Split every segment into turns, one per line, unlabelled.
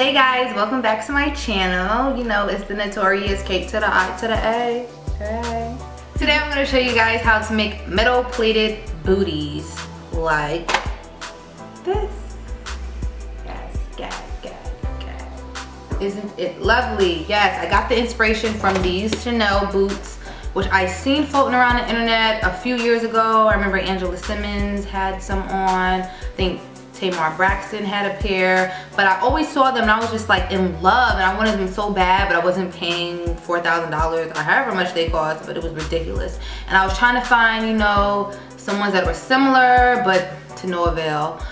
Hey guys, welcome back to my channel. You know, it's the notorious cake to the I to the A. Hey. Today I'm going to show you guys how to make metal plated booties like this. Yes. Isn't it lovely? Yes, I got the inspiration from these Chanel boots, which I seen floating around the internet a few years ago. I remember Angela Simmons had some on. I think Tamar Braxton had a pair, but I always saw them and I was just like in love and I wanted them so bad, but I wasn't paying $4,000 or however much they cost, but it was ridiculous. And I was trying to find, you know, some ones that were similar, but to no avail.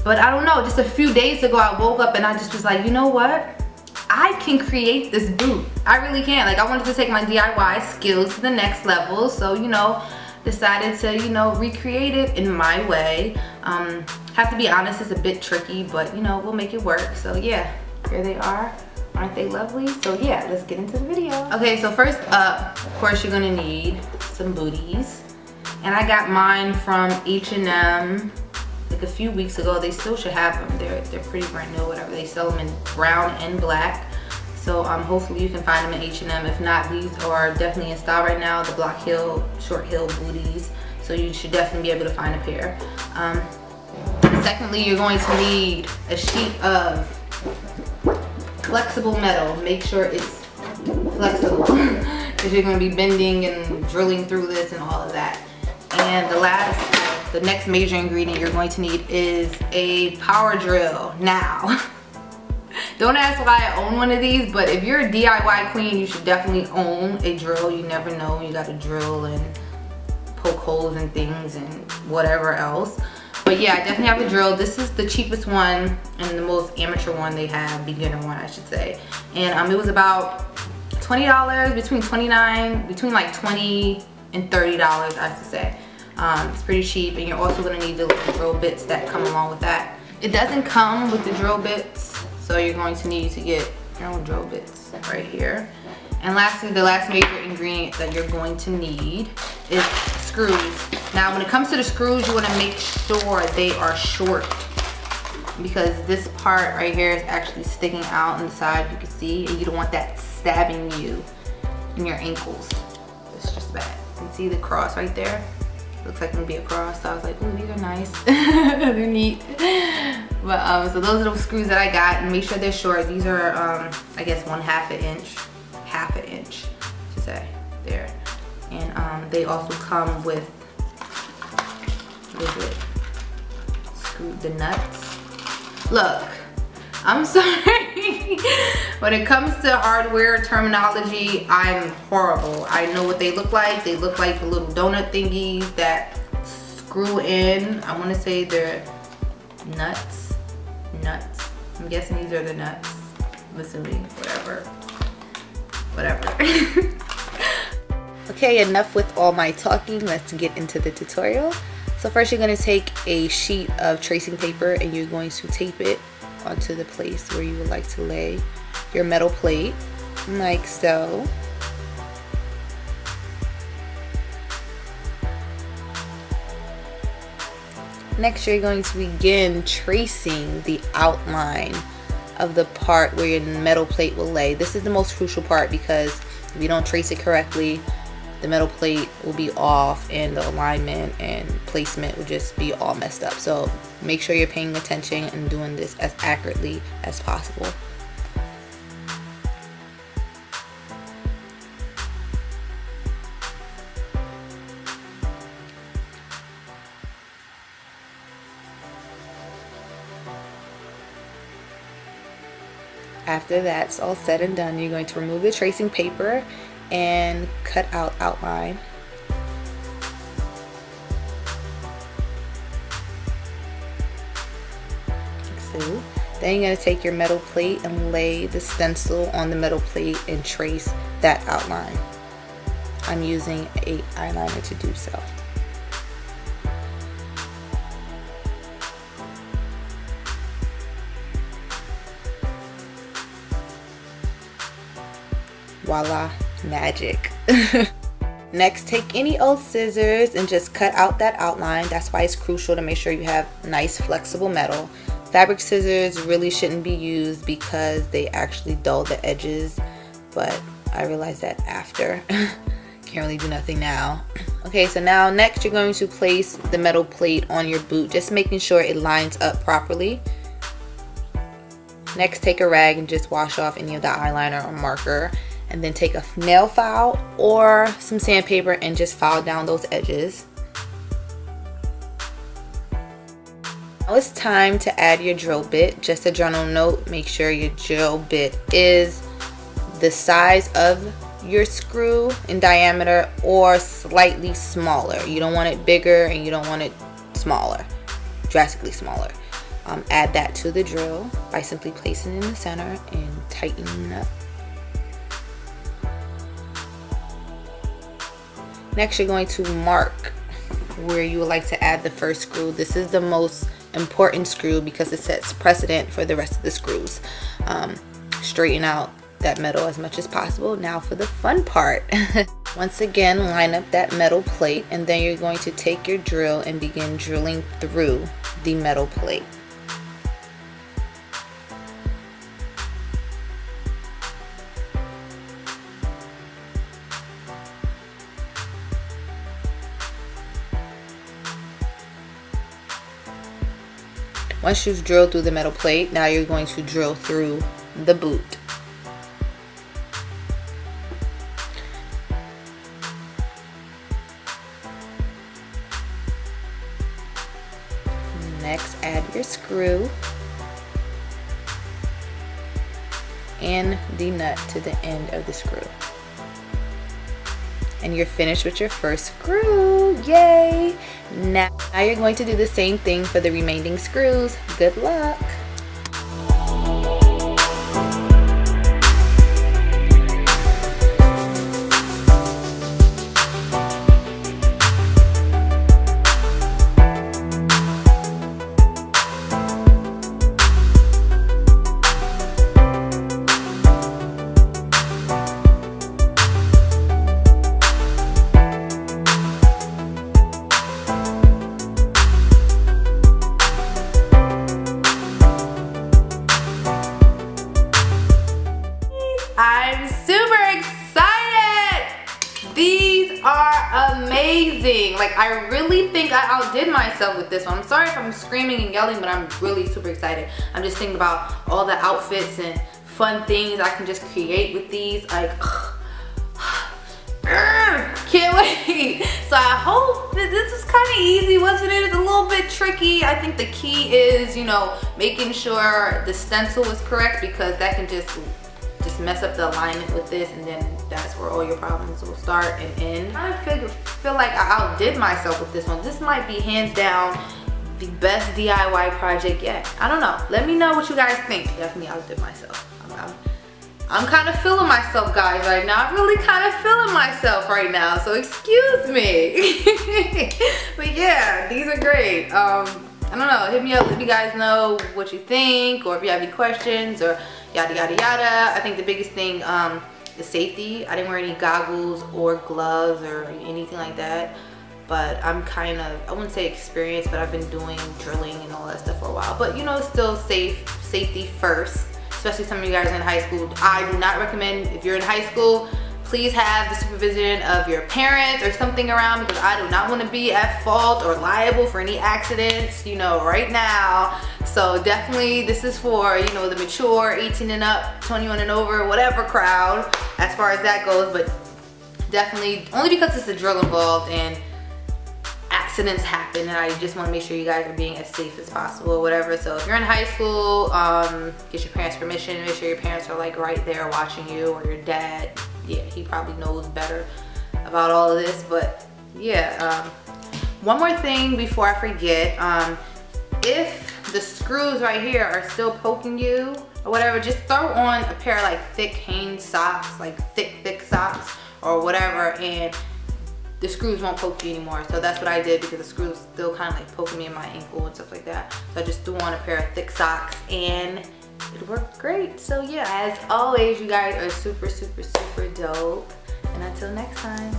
But I don't know, just a few days ago I woke up and I just was like, you know what? I can create this boot. I really can. Like, I wanted to take my DIY skills to the next level, so, you know, decided to, you know, recreate it in my way. Have to be honest, it's a bit tricky, but you know, we'll make it work. So yeah, here they are. Aren't they lovely? So yeah, let's get into the video. Okay, so first up, of course, you're gonna need some booties. And I got mine from H&M like a few weeks ago. They still should have them. They're pretty brand new or whatever. They sell them in brown and black. So hopefully you can find them in H&M. If not, these are definitely in style right now, the block heel, short heel booties. So you should definitely be able to find a pair. Secondly, you're going to need a sheet of flexible metal. Make sure it's flexible because you're going to be bending and drilling through this and all of that. And the next major ingredient you're going to need is a power drill. Now, don't ask why I own one of these, but if you're a DIY queen, you should definitely own a drill. You never know, you got to drill and poke holes in things and whatever else. But yeah, I definitely have a drill. This is the cheapest one and the most amateur one they have, beginner one I should say. And it was about $20, between like $20 and $30 I should say. It's pretty cheap, and you're also gonna need the little drill bits that come along with that. It doesn't come with the drill bits, so you're going to need to get your own drill bits right here. And lastly, the last major ingredient that you're going to need is screws. Now, when it comes to the screws, you want to make sure they are short, because this part right here is actually sticking out on the side, you can see, and you don't want that stabbing you in your ankles. It's just bad. You can see the cross right there. Looks like it's gonna be a cross, so I was like, ooh, these are nice. They're neat. But so those are the screws that I got, and make sure they're short. These are I guess half an inch to say there. And they also come with the nuts. Look, I'm sorry. When it comes to hardware terminology, I'm horrible. I know what they look like. They look like the little donut thingies that screw in. I want to say they're nuts. I'm guessing these are the nuts. I'm assuming, whatever. Okay, enough with all my talking. Let's get into the tutorial. So first you're going to take a sheet of tracing paper and you're going to tape it onto the place where you would like to lay your metal plate, like so. Next you're going to begin tracing the outline of the part where your metal plate will lay. This is the most crucial part, because if you don't trace it correctly, the metal plate will be off and the alignment and placement will just be all messed up. So make sure you're paying attention and doing this as accurately as possible. After that's all said and done, you're going to remove the tracing paper and cut out outline. Like so. Then you're going to take your metal plate and lay the stencil on the metal plate and trace that outline. I'm using an eyeliner to do so. Voila, magic. Next, take any old scissors and just cut out that outline. That's why it's crucial to make sure you have nice flexible metal. Fabric scissors really shouldn't be used because they actually dull the edges, but I realized that after. Can't really do nothing now. Okay, so now next you're going to place the metal plate on your boot, just making sure it lines up properly. Next, take a rag and just wash off any of the eyeliner or marker, and then take a nail file or some sandpaper and just file down those edges. Now it's time to add your drill bit. Just a general note, make sure your drill bit is the size of your screw in diameter or slightly smaller. You don't want it bigger and you don't want it smaller, drastically smaller. Add that to the drill by simply placing it in the center and tightening up. Next, you're going to mark where you would like to add the first screw. This is the most important screw because it sets precedent for the rest of the screws. Straighten out that metal as much as possible. Now for the fun part. Once again, line up that metal plate, and then you're going to take your drill and begin drilling through the metal plate. Once you've drilled through the metal plate, now you're going to drill through the boot. Next, add your screw and the nut to the end of the screw. And you're finished with your first screw. Yay! Now you're going to do the same thing for the remaining screws. Good luck! I'm super excited! These are amazing. Like, I really think I outdid myself with this one. I'm sorry if I'm screaming and yelling, but I'm really super excited. I'm just thinking about all the outfits and fun things I can just create with these. Like, can't wait. So I hope that this was kind of easy, wasn't it? It's a little bit tricky. I think the key is, you know, making sure the stencil is correct, because that can just mess up the alignment with this, and then that's where all your problems will start and end. I feel like I outdid myself with this one. This might be hands down the best DIY project yet. I don't know. Let me know what you guys think. Definitely outdid myself. I'm kind of feeling myself, guys, right now. I'm really kind of feeling myself right now, so excuse me. But yeah, these are great. I don't know, hit me up, let you guys know what you think, or if you have any questions, or yada yada yada. I think the biggest thing is safety. I didn't wear any goggles or gloves or anything like that, but I'm kind of, I wouldn't say experienced, but I've been doing drilling and all that stuff for a while. But you know, it's still safety first, especially some of you guys in high school. I do not recommend, if you're in high school, please have the supervision of your parents or something around, because I do not want to be at fault or liable for any accidents, you know, right now. So definitely this is for, you know, the mature 18 and up, 21 and over, whatever crowd, as far as that goes. But definitely only because it's a drill involved and accidents happen, and I just want to make sure you guys are being as safe as possible or whatever. So if you're in high school, get your parents' permission, make sure your parents are like right there watching you, or your dad. Yeah, he probably knows better about all of this. But yeah, one more thing before I forget. If the screws right here are still poking you or whatever, just throw on a pair of like thick Hanes socks, like thick socks or whatever, and the screws won't poke you anymore. So that's what I did, because the screws still kind of like poking me in my ankle and stuff like that. So I just threw on a pair of thick socks and it worked great. So yeah, as always, you guys are super, super, super dope. And until next time.